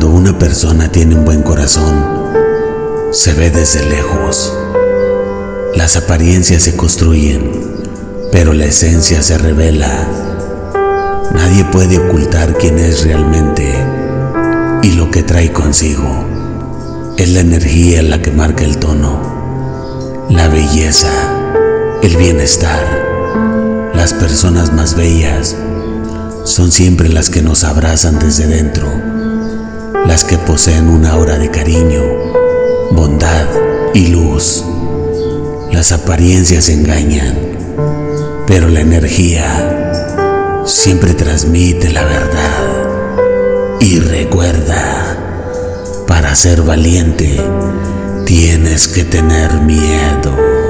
Cuando una persona tiene un buen corazón, se ve desde lejos. Las apariencias se construyen, pero la esencia se revela. Nadie puede ocultar quién es realmente y lo que trae consigo. Es la energía la que marca el tono, la belleza, el bienestar. Las personas más bellas son siempre las que nos abrazan desde dentro, las que poseen una aura de cariño, bondad y luz. Las apariencias engañan, pero la energía siempre transmite la verdad. Y recuerda, para ser valiente tienes que tener miedo.